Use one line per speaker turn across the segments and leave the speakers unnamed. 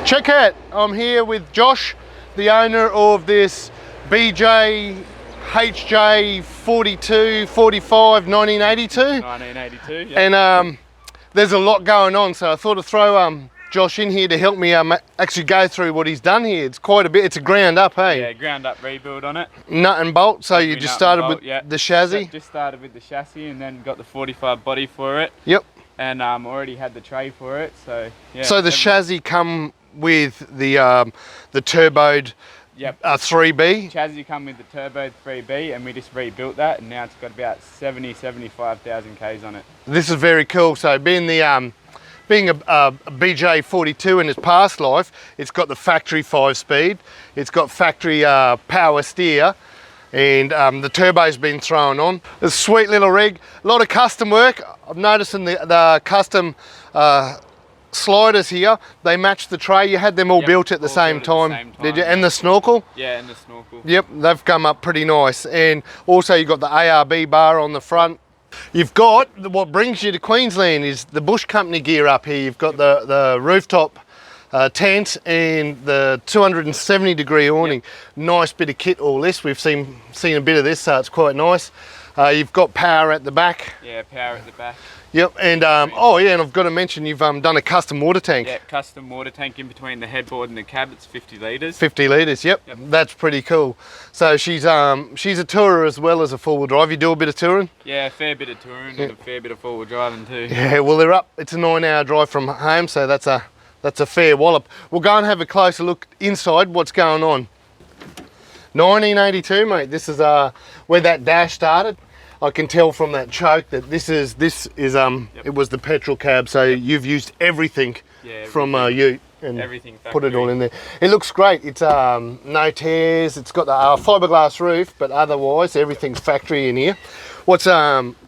Check out, I'm here with Josh, the owner of this BJ42, 45, 1982.
1982, yeah.
And there's a lot going on, so I thought I'd throw Josh in here to help me actually go through what he's done here. It's quite a bit, it's a ground up, hey?
Yeah, ground up rebuild on it.
Nut and bolt, so you just started with the chassis?
Just started with the chassis and then got the 45 body for it.
Yep.
And already had the tray for it, so yeah.
So the chassis come with the turboed 3B?
Chassis come with the turbo 3B and we just rebuilt that and now it's got about 75,000 Ks on it. This
is very cool. So being a BJ42 in its past life, it's got the factory 5-speed, it's got factory power steer, and the turbo's been thrown on. It's a sweet little rig, a lot of custom work. I've noticed in the custom sliders here, they match the tray. You had them all built at the same time, did you? And the snorkel?
Yeah, and the snorkel.
Yep, they've come up pretty nice. And also you've got the ARB bar on the front. You've got, what brings you to Queensland is the Bush Company gear up here. You've got the rooftop tent and the 270-degree awning. Yep. Nice bit of kit, all this. We've seen a bit of this, so it's quite nice. You've got power at the back.
Yeah, power at the back.
Yep, and oh yeah, and I've got to mention you've done a custom water tank.
Yeah, custom water tank in between the headboard and the cab. It's 50 litres.
50 litres, yep. That's pretty cool. So she's a tourer as well as a four-wheel drive. You do a bit of touring?
Yeah, a fair bit of touring and a fair bit of four-wheel driving too.
Yeah, well they're up. It's a 9-hour drive from home, so that's a fair wallop. We'll go and have a closer look inside. What's going on? 1982, mate. This is where that dash started. I can tell from that choke that this is it was the petrol cab, so you've used everything, from Ute and put it all in there. It looks great. It's no tears. It's got the fiberglass roof, but otherwise everything's factory in here. What's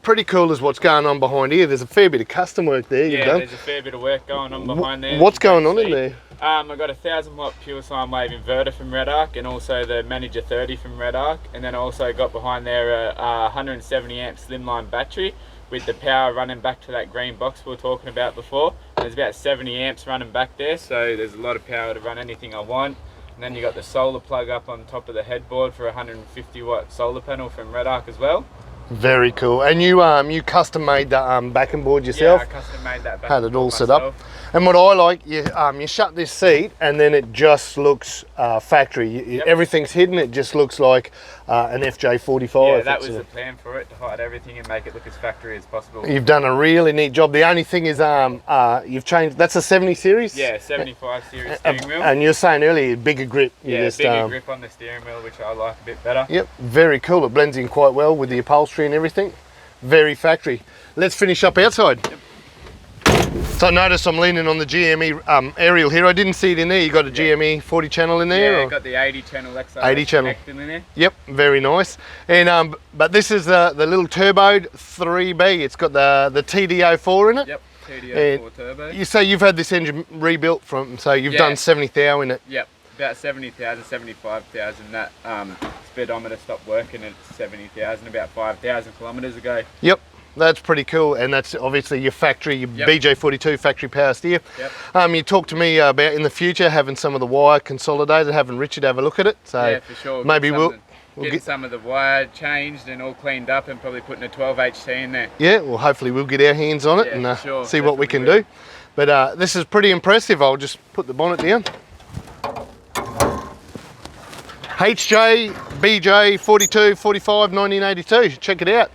pretty cool is what's going on behind here. There's a fair bit of custom work there.
Yeah, there's a fair bit of work going on behind there.
What's going on in there?
I've got a 1000-watt pure sine wave inverter from REDARC and also the Manager 30 from REDARC, and then I also got behind there a 170 amp slimline battery with the power running back to that green box we were talking about before. And there's about 70 amps running back there, so there's a lot of power to run anything I want. And then you got the solar plug up on top of the headboard for a 150-watt solar panel from REDARC as well.
Very cool. And you custom made the backing board yourself?
Yeah, I custom made that backing board.
Had it all set up. And what I like, you shut this seat and then it just looks factory. Everything's hidden. It just looks like an FJ45.
Yeah, that was the plan for it, to hide everything and make it look as factory as possible.
You've done a really neat job. The only thing is you've changed, that's a 70 series?
Yeah, 75 series steering wheel.
And you're saying earlier, bigger grip.
Yeah, bigger grip on the steering wheel, which I like a bit better.
Yep, very cool. It blends in quite well with the upholstery and everything. Very factory. Let's finish up outside. Yep. So notice I'm leaning on the GME aerial here. I didn't see it in there. You got a GME 40 channel in there?
Yeah, got the 80 channel XR
80 channel
in there.
Yep, very nice. And but this is the little turboed 3B. It's got the TD04 in it.
Yep, TD04 turbo.
You say you've had this engine rebuilt so you've done 70,000 in it.
Yep, about 70,000, 75,000. That speedometer stopped working at 70,000 about 5,000 kilometres ago.
Yep. That's pretty cool, and that's obviously your factory, your BJ42 factory power steer.
Yep.
You talked to me about in the future having some of the wire consolidated, having Richard have a look at it. So
yeah, for sure.
Maybe we'll
get some of the wire changed and all cleaned up, and probably putting a 12 HT in there.
Yeah, well hopefully we'll get our hands on it and see what we can do. But this is pretty impressive. I'll just put the bonnet down. HJ BJ42 45 1982. Check it out.